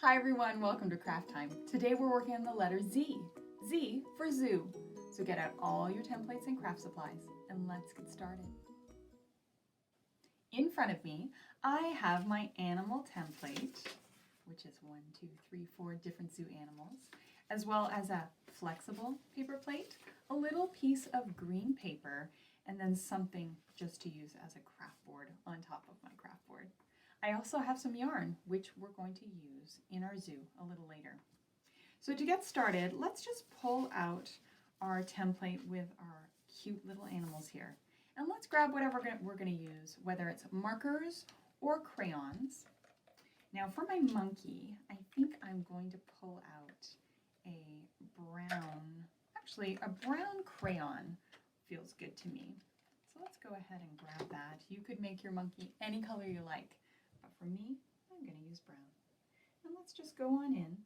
Hi everyone, welcome to Craft Time. Today we're working on the letter Z. Z for zoo. So get out all your templates and craft supplies and let's get started. In front of me, I have my animal template, which is 4 different zoo animals, as well as a flexible paper plate, a little piece of green paper, and then something just to use as a craft board on top of my craft board. I also have some yarn, which we're going to use in our zoo a little later. So to get started, let's just pull out our template with our cute little animals here. And let's grab whatever we're going to use, whether it's markers or crayons. Now for my monkey, I think I'm going to pull out a brown crayon feels good to me. So let's go ahead and grab that. You could make your monkey any color you like, but for me, I'm going to use brown. And let's just go on in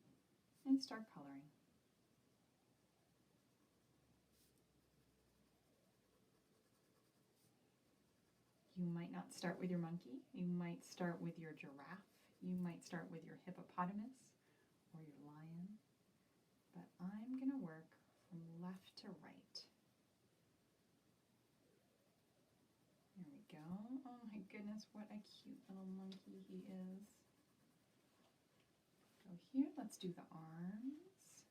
and start coloring. You might not start with your monkey, you might start with your giraffe, you might start with your hippopotamus or your lion, but I'm going to work from left to right. There we go. Oh my goodness, what a cute little monkey he is. Go here, let's do the arms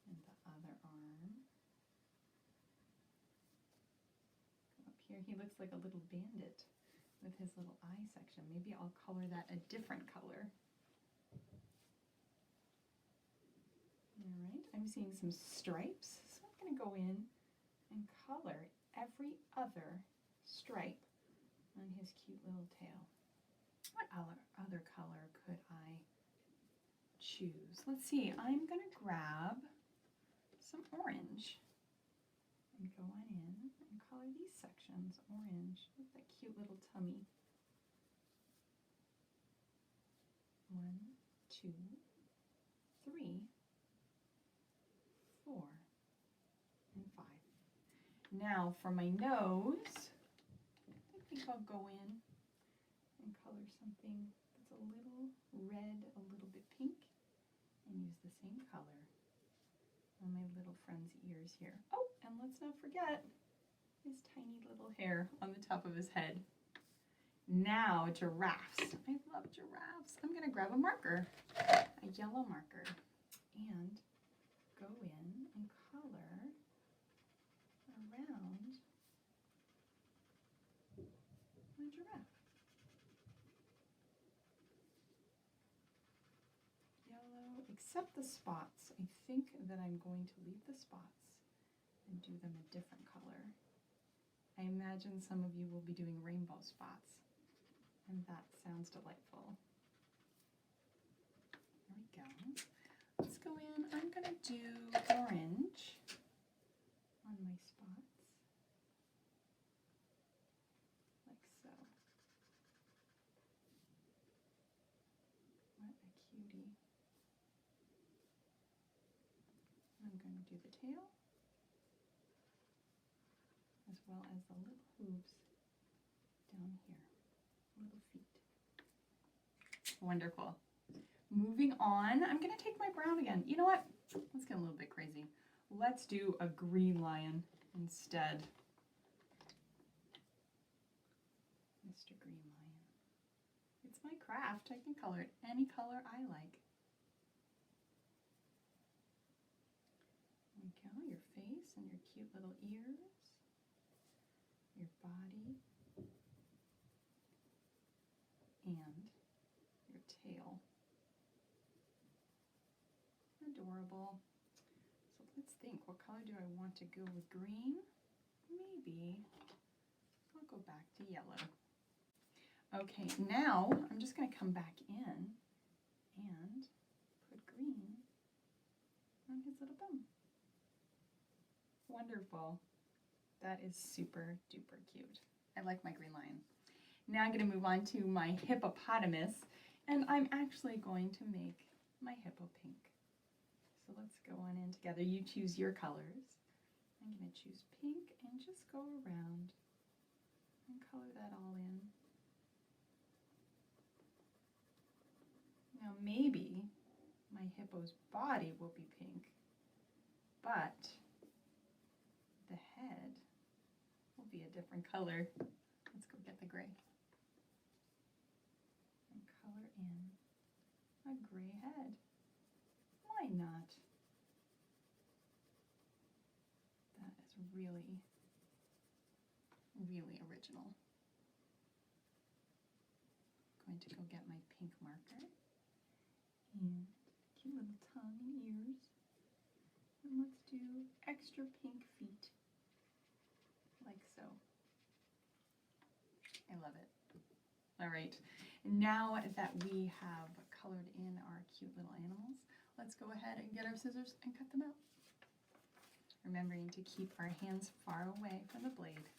and the other arm. Go up here, he looks like a little bandit with his little eye section. Maybe I'll color that a different color. All right, I'm seeing some stripes, so I'm going to go in and color every other stripe on his cute little tail. What other color could I choose? Let's see, I'm going to grab some orange and go on in and color these sections orange with that cute little tummy. 1, 2, 3, 4, and 5. Now for my nose, I think I'll go in and color something that's a little red, a little bit pink, and use the same color on my little friend's ears here. Oh, and let's not forget his tiny little hair on the top of his head. Now giraffes. I love giraffes. I'm going to grab a marker, a yellow marker, and go in and color around my giraffe. Yellow, except the spots. I think that I'm going to leave the spots and do them a different color. I imagine some of you will be doing rainbow spots, and that sounds delightful. There we go. Let's go in. I'm going to do orange on my spots, like so. What a cutie. I'm going to do the tail, as well as the little hooves down here, little feet. Wonderful. Moving on, I'm going to take my brown again. You know what? Let's get a little bit crazy. Let's do a green lion instead. Mr. Green Lion. It's my craft. I can color it any color I like. There we go. Your face and your cute little ears. Your body. And your tail. Adorable. So let's think, what color do I want to go with? Green? Maybe I'll go back to yellow. Okay, now I'm just going to come back in and put green on his little bum. Wonderful. That is super duper cute. I like my green lion. Now I'm going to move on to my hippopotamus, and I'm actually going to make my hippo pink. So let's go on in together. You choose your colors. I'm going to choose pink and just go around and color that all in. maybe my hippo's body will be pink, but the head will be a different color. Let's go get the gray and color in a gray head. Why not? That is really, really original. I'm going to go get my pink marker and cute little tongue and ears. And let's do extra pink feet, like so. I love it. All right, now that we have colored in our cute little animals, let's go ahead and get our scissors and cut them out. Remembering to keep our hands far away from the blade.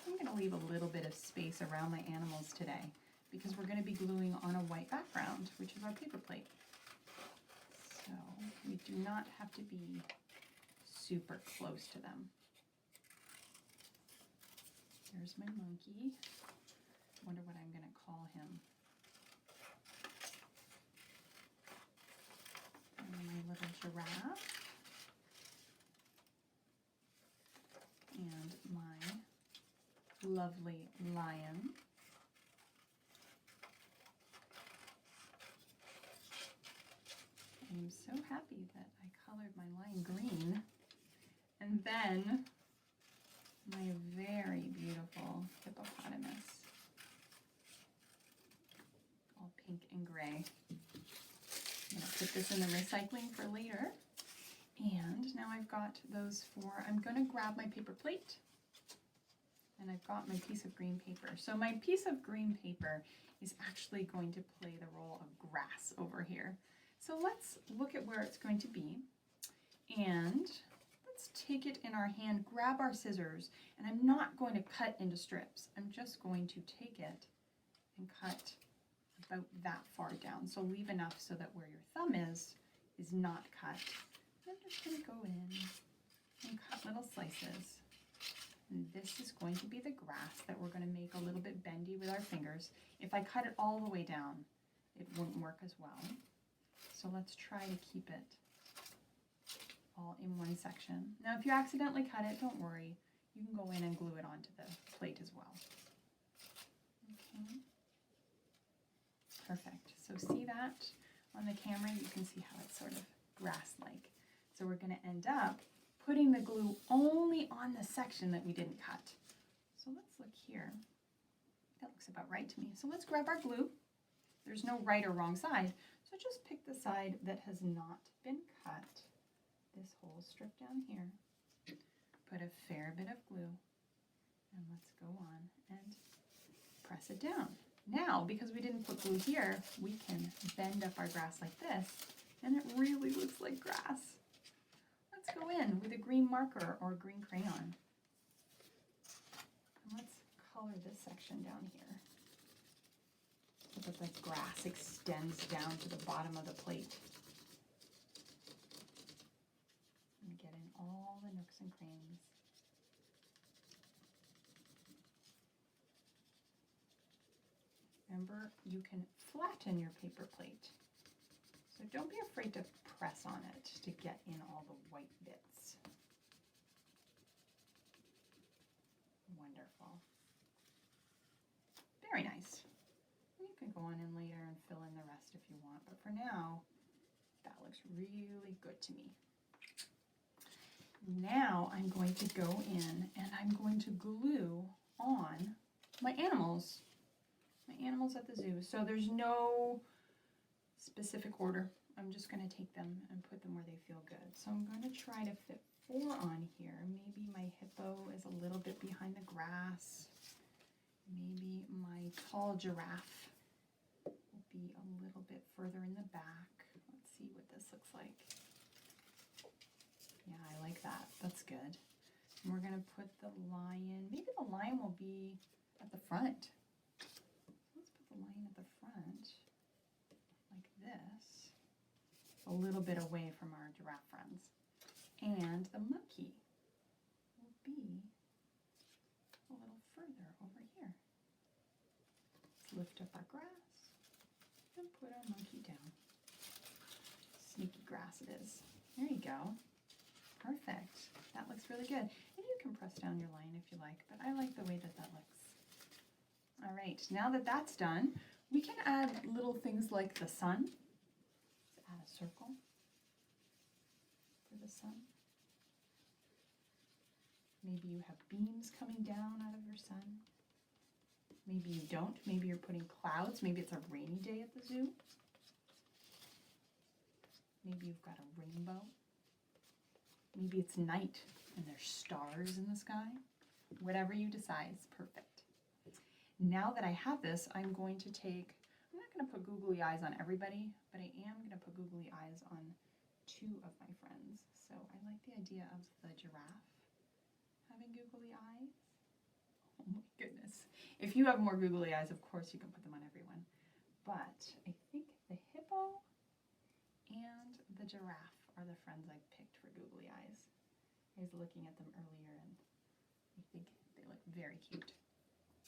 I'm going to leave a little bit of space around my animals today because we're going to be gluing on a white background, which is our paper plate. So we do not have to be super close to them. Here's my monkey. Wonder what I'm going to call him. And my little giraffe. And my lovely lion. I'm so happy that I colored my lion green. And then my very beautiful hippopotamus, all pink and gray. I'm going to put this in the recycling for later. And now I've got those four. I'm going to grab my paper plate. And I've got my piece of green paper. So my piece of green paper is actually going to play the role of grass over here. So let's look at where it's going to be. And let's take it in our hand, grab our scissors, and I'm not going to cut into strips. I'm just going to take it and cut about that far down. So leave enough so that where your thumb is not cut. I'm just going to go in and cut little slices. And this is going to be the grass that we're going to make a little bit bendy with our fingers. If I cut it all the way down, it wouldn't work as well. So let's try to keep it all in one section. Now, if you accidentally cut it, don't worry. You can go in and glue it onto the plate as well. Okay. Perfect. So see that on the camera? You can see how it's sort of grass-like. So we're going to end up putting the glue only on the section that we didn't cut. So let's look here. That looks about right to me. So let's grab our glue. There's no right or wrong side. So just pick the side that has not been cut. This whole strip down here. Put a fair bit of glue. And let's go on and press it down. Now, because we didn't put glue here, we can bend up our grass like this, and it really looks like grass. Let's go in with a green marker or a green crayon. And let's color this section down here so that the grass extends down to the bottom of the plate. And get in all the nooks and crannies. Remember, you can flatten your paper plate. So don't be afraid to press on it to get in all the white bits. Wonderful. Very nice. You can go on in later and fill in the rest if you want, but for now, that looks really good to me. Now I'm going to go in and I'm going to glue on my animals. My animals at the zoo. So there's no specific order. I'm just going to take them and put them where they feel good. So I'm going to try to fit 4 on here. Maybe my hippo is a little bit behind the grass. Maybe my tall giraffe will be a little bit further in the back. Let's see what this looks like. Yeah, I like that. That's good. And we're going to put the lion, maybe the lion will be at the front. Let's put the lion at the front, like this, a little bit away from our giraffe friends. And the monkey will be a little further over here. Let's lift up our grass. And put our monkey down. Sneaky grass it is. There you go. Perfect. That looks really good. And you can press down your line if you like, but I like the way that that looks. All right, now that that's done, we can add little things like the sun. Let's add a circle for the sun. Maybe you have beams coming down out of your sun. Maybe you don't. Maybe you're putting clouds. Maybe it's a rainy day at the zoo. Maybe you've got a rainbow. Maybe it's night and there's stars in the sky. Whatever you decide is perfect. Now that I have this, I'm going to take, I'm not going to put googly eyes on everybody, but I am going to put googly eyes on 2 of my friends. So I like the idea of the giraffe having googly eyes. Oh my goodness. If you have more googly eyes, of course you can put them on everyone. But I think the hippo and the giraffe are the friends I picked for googly eyes. I was looking at them earlier and I think they look very cute.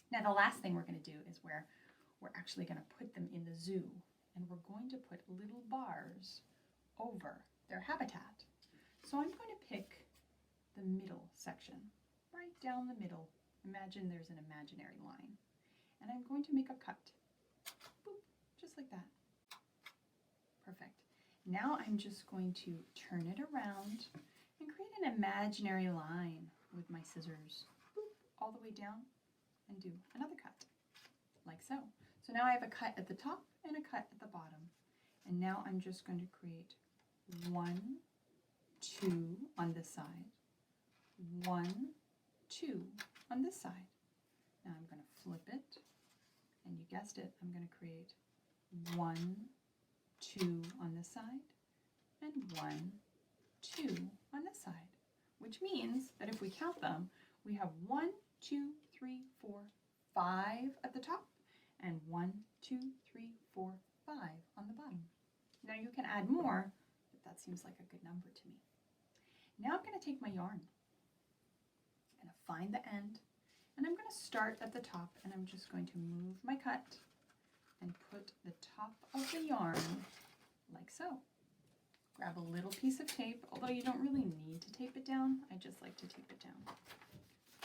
Now the last thing we're going to do is where we're actually going to put them in the zoo, and we're going to put little bars over their habitat. So I'm going to pick the middle section, right down the middle. Imagine there's an imaginary line. And I'm going to make a cut. Boop, just like that. Perfect. Now I'm just going to turn it around and create an imaginary line with my scissors. Boop, all the way down. And do another cut, like so. So now I have a cut at the top and a cut at the bottom. And now I'm just going to create 1, 2 on this side, 1, 2 on this side. Now I'm going to flip it, and you guessed it, I'm going to create 1, 2 on this side, and 1, 2 on this side, which means that if we count them, we have 1, 2, 3, 4, 5 at the top, and 1, 2, 3, 4, 5 on the bottom. Now you can add more, but that seems like a good number to me. Now I'm going to take my yarn. I'm going to find the end, and I'm going to start at the top, and I'm just going to move my cut and put the top of the yarn like so. Grab a little piece of tape, although you don't really need to tape it down. I just like to tape it down.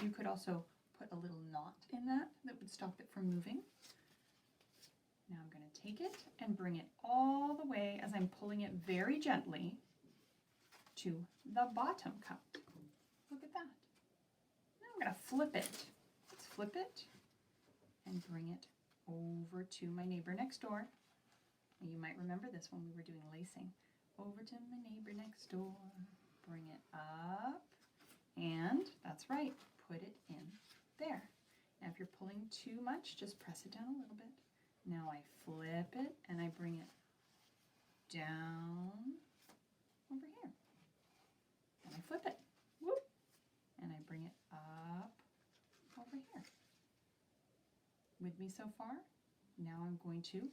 You could also put a little knot in that would stop it from moving. Now I'm going to take it and bring it all the way, as I'm pulling it very gently, to the bottom cut. Look at that. Now I'm going to flip it. Let's flip it and bring it over to my neighbor next door. And you might remember this when we were doing lacing. Over to my neighbor next door. Bring it up. And that's right, put it in there. Now if you're pulling too much, just press it down a little bit. Now I flip it and I bring it down over here. And I flip it, whoop, and I bring it up over here. With me so far? Now I'm going to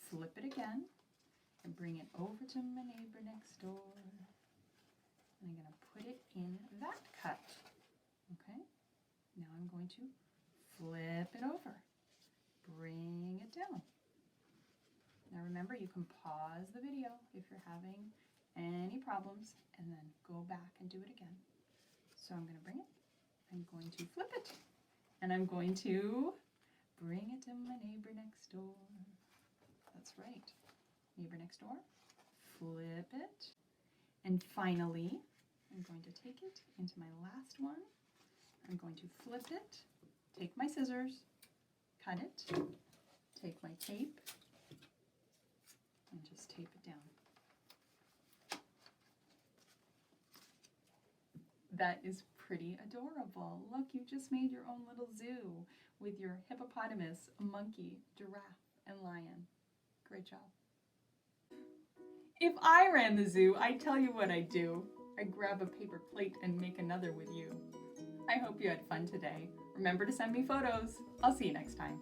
flip it again and bring it over to my neighbor next door. And I'm going to put it in that cut. Okay? Now I'm going to flip it over. Bring it down. Now remember, you can pause the video if you're having any problems and then go back and do it again. So I'm going to bring it. I'm going to flip it. And I'm going to bring it to my neighbor next door. That's right. Neighbor next door. Flip it. And finally, I'm going to take it into my last one. I'm going to flip it, take my scissors, cut it, take my tape, and just tape it down. That is pretty adorable. Look, you just made your own little zoo with your hippopotamus, monkey, giraffe, and lion. Great job. If I ran the zoo, I'd tell you what I'd do. I'd grab a paper plate and make another with you. I hope you had fun today. Remember to send me photos. I'll see you next time.